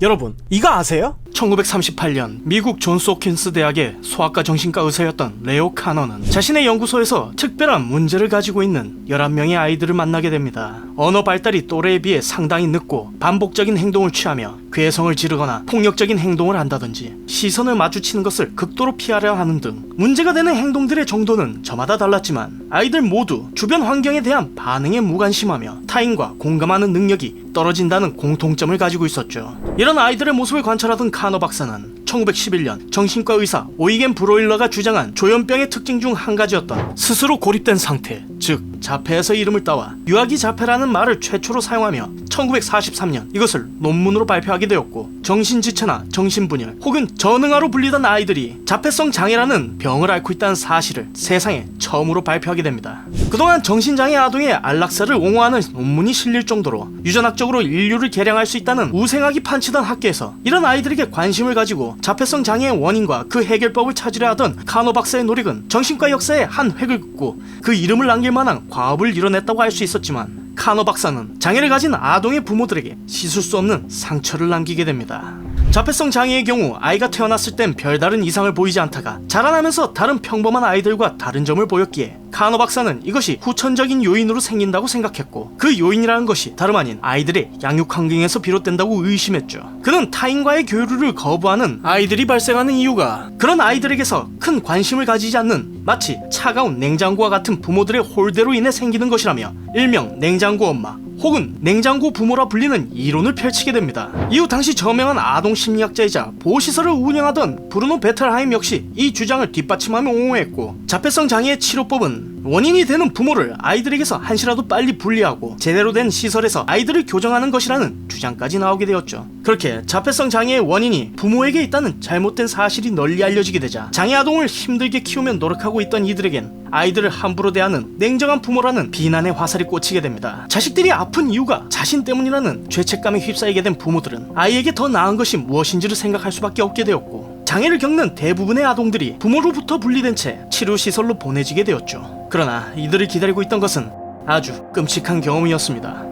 여러분, 이거 아세요? 1938년 미국 존스 호킨스 대학의 소아과 정신과 의사였던 레오 카너는 자신의 연구소에서 특별한 문제를 가지고 있는 11명의 아이들을 만나게 됩니다. 언어 발달이 또래에 비해 상당히 늦고 반복적인 행동을 취하며 괴성을 지르거나 폭력적인 행동을 한다든지 시선을 마주치는 것을 극도로 피하려 하는 등 문제가 되는 행동들의 정도는 저마다 달랐지만 아이들 모두 주변 환경에 대한 반응에 무관심하며 타인과 공감하는 능력이 떨어진다는 공통점을 가지고 있었죠. 이런 아이들의 모습을 관찰하던 카너 박사는 1911년 정신과 의사 오이겐 브로일러가 주장한 조현병의 특징 중 한 가지였던 스스로 고립된 상태, 즉 자폐에서 이름을 따와 유아기 자폐라는 말을 최초로 사용하며 1943년 이것을 논문으로 발표하게 되었고, 정신지체나 정신분열 혹은 전응아로 불리던 아이들이 자폐성 장애라는 병을 앓고 있다는 사실을 세상에 처음으로 발표하게 됩니다. 그동안 정신장애 아동의 안락사를 옹호하는 논문이 실릴 정도로 유전학적으로 인류를 개량할 수 있다는 우생학이 판치던 학계에서 이런 아이들에게 관심을 가지고 자폐성 장애의 원인과 그 해결법을 찾으려 하던 카노 박사의 노력은 정신과 역사에 한 획을 긋고 그 이름을 남길 만한 과업을 이뤄냈다고 할 수 있었지만, 카노 박사는 장애를 가진 아동의 부모들에게 씻을 수 없는 상처를 남기게 됩니다. 자폐성 장애의 경우 아이가 태어났을 땐 별다른 이상을 보이지 않다가 자라나면서 다른 평범한 아이들과 다른 점을 보였기에 카노 박사는 이것이 후천적인 요인으로 생긴다고 생각했고, 그 요인이라는 것이 다름 아닌 아이들의 양육 환경에서 비롯된다고 의심했죠. 그는 타인과의 교류를 거부하는 아이들이 발생하는 이유가 그런 아이들에게서 큰 관심을 가지지 않는 마치 차가운 냉장고와 같은 부모들의 홀대로 인해 생기는 것이라며 일명 냉장고 엄마 혹은 냉장고 부모라 불리는 이론을 펼치게 됩니다. 이후 당시 저명한 아동 심리학자이자 보호시설을 운영하던 브루노 베텔하임 역시 이 주장을 뒷받침하며 옹호했고, 자폐성 장애의 치료법은 원인이 되는 부모를 아이들에게서 한시라도 빨리 분리하고 제대로 된 시설에서 아이들을 교정하는 것이라는 주장까지 나오게 되었죠. 그렇게 자폐성 장애의 원인이 부모에게 있다는 잘못된 사실이 널리 알려지게 되자 장애 아동을 힘들게 키우며 노력하고 있던 이들에겐 아이들을 함부로 대하는 냉정한 부모라는 비난의 화살이 꽂히게 됩니다. 자식들이 아픈 이유가 자신 때문이라는 죄책감에 휩싸이게 된 부모들은 아이에게 더 나은 것이 무엇인지를 생각할 수밖에 없게 되었고, 장애를 겪는 대부분의 아동들이 부모로부터 분리된 채 치료시설로 보내지게 되었죠. 그러나 이들을 기다리고 있던 것은 아주 끔찍한 경험이었습니다.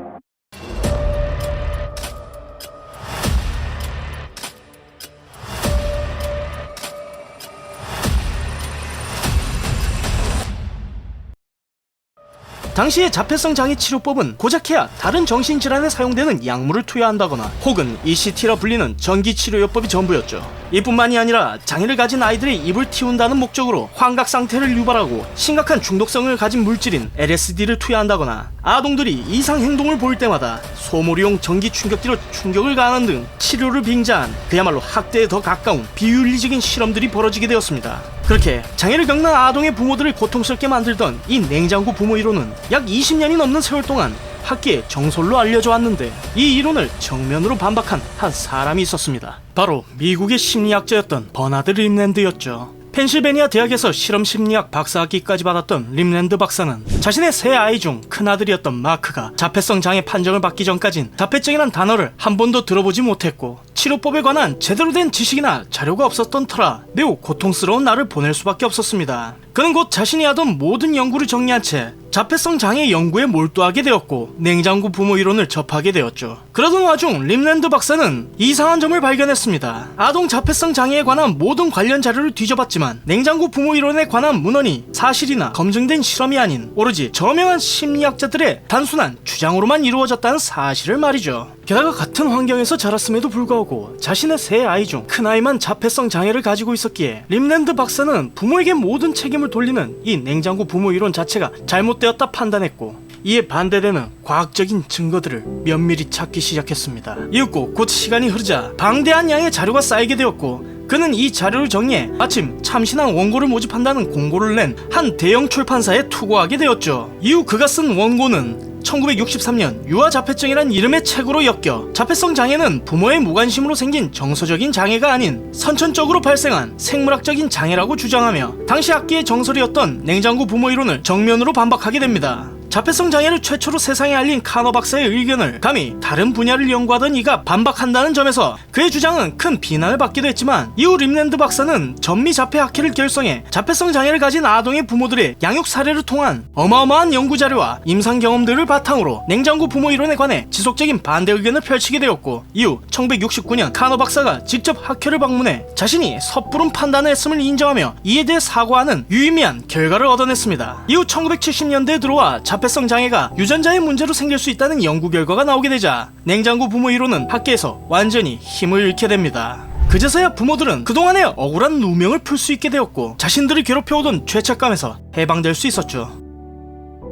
당시의 자폐성 장애 치료법은 고작해야 다른 정신질환에 사용되는 약물을 투여한다거나 혹은 ECT라 불리는 전기치료요법이 전부였죠. 이뿐만이 아니라 장애를 가진 아이들의 입을 틔운다는 목적으로 환각 상태를 유발하고 심각한 중독성을 가진 물질인 LSD를 투여한다거나 아동들이 이상 행동을 보일 때마다 소모리용 전기 충격기로 충격을 가하는 등 치료를 빙자한 그야말로 학대에 더 가까운 비윤리적인 실험들이 벌어지게 되었습니다. 그렇게 장애를 겪는 아동의 부모들을 고통스럽게 만들던 이 냉장고 부모 이론은 약 20년이 넘는 세월 동안 학계의 정설로 알려져 왔는데, 이 이론을 정면으로 반박한 한 사람이 있었습니다. 바로 미국의 심리학자였던 버나드 림랜드였죠. 펜실베니아 대학에서 실험심리학 박사학위까지 받았던 림랜드 박사는 자신의 세 아이 중 큰아들이었던 마크가 자폐성 장애 판정을 받기 전까진 자폐증이란 단어를 한 번도 들어보지 못했고 치료법에 관한 제대로 된 지식이나 자료가 없었던 터라 매우 고통스러운 날을 보낼 수밖에 없었습니다. 그는 곧 자신이 하던 모든 연구를 정리한 채 자폐성 장애 연구에 몰두하게 되었고 냉장고 부모 이론을 접하게 되었죠. 그러던 와중 림랜드 박사는 이상한 점을 발견했습니다. 아동 자폐성 장애에 관한 모든 관련 자료를 뒤져봤지만 냉장고 부모 이론에 관한 문헌이 사실이나 검증된 실험이 아닌 오로지 저명한 심리학자들의 단순한 주장으로만 이루어졌다는 사실을 말이죠. 게다가 같은 환경에서 자랐음에도 불구하고 자신의 세 아이 중 큰아이만 자폐성 장애를 가지고 있었기에 림랜드 박사는 부모에게 모든 책임을 돌리는 이 냉장고 부모 이론 자체가 잘못되었다 판단했고, 이에 반대되는 과학적인 증거들을 면밀히 찾기 시작했습니다. 이윽고 곧 시간이 흐르자 방대한 양의 자료가 쌓이게 되었고, 그는 이 자료를 정리해 마침 참신한 원고를 모집한다는 공고를 낸 한 대형 출판사에 투고하게 되었죠. 이후 그가 쓴 원고는 1963년 유아자폐증이란 이름의 책으로 엮여 자폐성 장애는 부모의 무관심으로 생긴 정서적인 장애가 아닌 선천적으로 발생한 생물학적인 장애라고 주장하며 당시 학계의 정설이었던 냉장고 부모 이론을 정면으로 반박하게 됩니다. 자폐성 장애를 최초로 세상에 알린 카노 박사의 의견을 감히 다른 분야를 연구하던 이가 반박한다는 점에서 그의 주장은 큰 비난을 받기도 했지만, 이후 림랜드 박사는 전미자폐학회를 결성해 자폐성 장애를 가진 아동의 부모들의 양육 사례를 통한 어마어마한 연구 자료와 임상 경험들을 바탕으로 냉장고 부모 이론에 관해 지속적인 반대 의견을 펼치게 되었고, 이후 1969년 카노 박사가 직접 학회를 방문해 자신이 섣부른 판단을 했음을 인정하며 이에 대해 사과하는 유의미한 결과를 얻어냈습니다. 이후 1970년대에 들어와 자폐성 장애가 유전자의 문제로 생길 수 있다는 연구 결과가 나오게 되자 냉장고 부모 이론은 학계에서 완전히 힘을 잃게 됩니다. 그제서야 부모들은 그동안의 억울한 누명을 풀 수 있게 되었고, 자신들을 괴롭혀오던 죄책감에서 해방될 수 있었죠.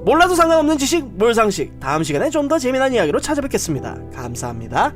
몰라도 상관없는 지식 몰상식, 다음 시간에 좀 더 재미난 이야기로 찾아뵙겠습니다. 감사합니다.